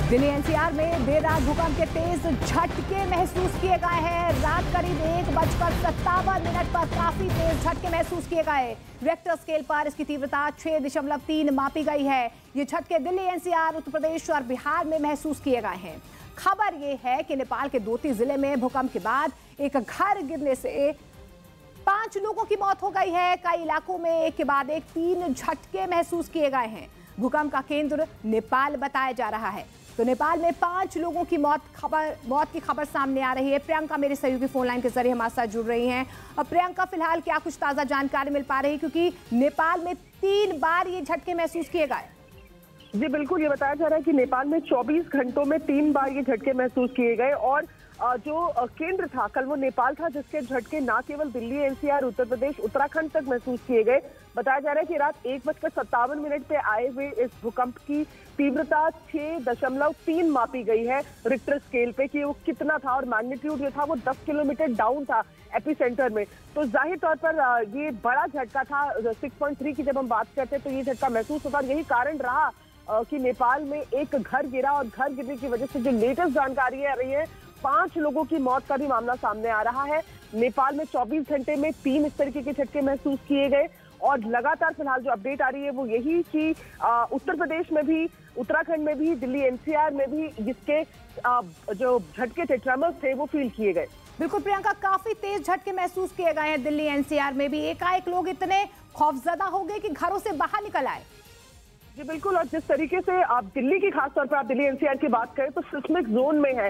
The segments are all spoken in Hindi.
दिल्ली एनसीआर में देर रात भूकंप के तेज झटके महसूस किए गए हैं। रात करीब 1:57 पर काफी तेज झटके महसूस किए गए। रिक्टर स्केल पर इसकी तीव्रता 6.3 मापी गई है। ये झटके दिल्ली एनसीआर, उत्तर प्रदेश और बिहार में महसूस किए गए हैं। खबर ये है कि नेपाल के दोती जिले में भूकंप के बाद एक घर गिरने से 5 लोगों की मौत हो गई है। कई इलाकों में एक के बाद एक 3 झटके महसूस किए गए हैं। भूकंप का केंद्र नेपाल बताया जा रहा है। तो नेपाल में 5 लोगों की मौत की खबर सामने आ रही है। प्रियंका मेरे सहयोगी फोन लाइन के जरिए हमारे साथ जुड़ रही हैं। अब प्रियंका, फिलहाल क्या कुछ ताजा जानकारी मिल पा रही है, क्योंकि नेपाल में 3 बार ये झटके महसूस किए गए? जी बिल्कुल, ये बताया जा रहा है कि नेपाल में 24 घंटों में 3 बार ये झटके महसूस किए गए और जो केंद्र था कल वो नेपाल था, जिसके झटके न केवल दिल्ली एनसीआर, उत्तर प्रदेश, उत्तराखंड तक महसूस किए गए। बताया जा रहा है कि रात 1:57 पे आए हुए इस भूकंप की तीव्रता 6.3 मापी गई है रिक्टर स्केल पे कि वो कितना था, और मैग्नीट्यूड जो था वो 10 किलोमीटर डाउन था एपिसेंटर में। तो जाहिर तौर पर ये बड़ा झटका था। 6.3 की जब हम बात करते हैं तो ये झटका महसूस होता, और यही कारण रहा कि नेपाल में एक घर गिरा, और घर गिरने की वजह से जो लेटेस्ट जानकारी आ रही है 5 लोगों की मौत का भी मामला सामने आ रहा है। नेपाल में 24 घंटे में 3 इस तरीके के झटके महसूस किए गए, और लगातार फिलहाल जो अपडेट आ रही है वो यही कि उत्तर प्रदेश में भी, उत्तराखंड में भी, दिल्ली एनसीआर में भी इसके जो झटके थे, ट्रेमर्स थे, वो फील किए गए। बिल्कुल प्रियंका, काफी तेज झटके महसूस किए गए हैं दिल्ली एनसीआर में भी। एकाएक लोग इतने खौफजदा हो गए कि घरों से बाहर निकल आए। जी बिल्कुल, और जिस तरीके से आप दिल्ली की, खासतौर पर आप दिल्ली एनसीआर की बात करें तो सिस्मिक जोन में है,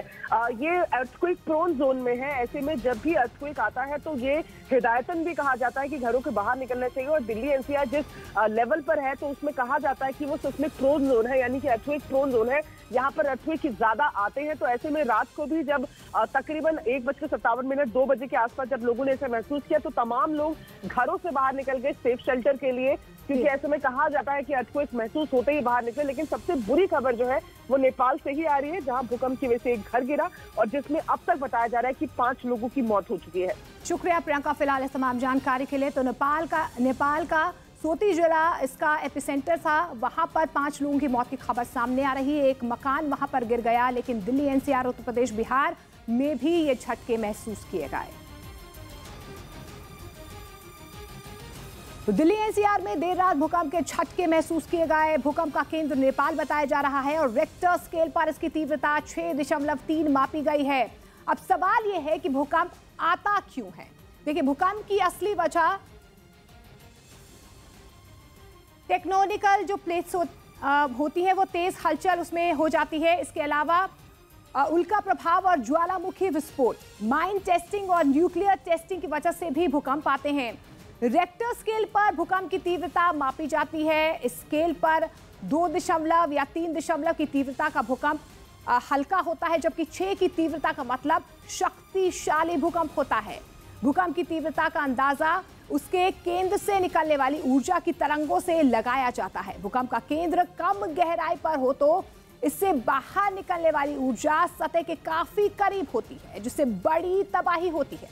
ये अर्थक्वेक प्रोन जोन में है। ऐसे में जब भी अर्थक्वेक आता है तो ये हिदायतन भी कहा जाता है कि घरों के बाहर निकलना चाहिए, और दिल्ली एनसीआर जिस लेवल पर है तो उसमें कहा जाता है कि वो सिस्मिक प्रोन जोन है, यानी कि अर्थक्वेक प्रोन जोन है। यहाँ पर अर्थक्वेक ज्यादा आते हैं। तो ऐसे में रात को भी जब तकरीबन 1:57 2 बजे के आसपास जब लोगों ने ऐसा महसूस किया तो तमाम लोग घरों से बाहर निकल गए सेफ शेल्टर के लिए, क्योंकि ऐसे में कहा जाता है कि अर्थक्वेक महसूस होते ही बाहर निकले। लेकिन सबसे बुरी खबर जो है वो नेपाल से ही आ रही है, जहां भूकंप की वजह से एक घर गिरा और जिसमें अब तक बताया जा रहा है कि 5 लोगों की मौत हो चुकी है। शुक्रिया प्रियंका फिलहाल इस तमाम जानकारी के लिए। तो नेपाल का सोती जिला इसका एपिसेंटर था, वहां पर 5 लोगों की मौत की खबर सामने आ रही है। एक मकान वहां पर गिर गया, लेकिन दिल्ली एनसीआर, उत्तर प्रदेश, बिहार में भी ये झटके महसूस किए गए। तो दिल्ली एनसीआर में देर रात भूकंप के झटके महसूस किए गए। भूकंप का केंद्र नेपाल बताया जा रहा है, और रिक्टर स्केल पर इसकी तीव्रता 6.3 मापी गई है। अब सवाल यह है कि भूकंप आता क्यों है? देखिए, भूकंप की असली वजह टेक्टोनिकल जो प्लेट्स होती हैं वो तेज हलचल उसमें हो जाती है। इसके अलावा उल्का प्रभाव और ज्वालामुखी विस्फोट, माइन टेस्टिंग और न्यूक्लियर टेस्टिंग की वजह से भी भूकंप आते हैं। रिक्टर स्केल पर भूकंप की तीव्रता मापी जाती है। इस स्केल पर 2 या 3 की तीव्रता का भूकंप हल्का होता है, जबकि 6 की तीव्रता का मतलब शक्तिशाली भूकंप होता है। भूकंप की तीव्रता का अंदाजा उसके केंद्र से निकलने वाली ऊर्जा की तरंगों से लगाया जाता है। भूकंप का केंद्र कम गहराई पर हो तो इससे बाहर निकलने वाली ऊर्जा सतह के काफी करीब होती है, जिससे बड़ी तबाही होती है।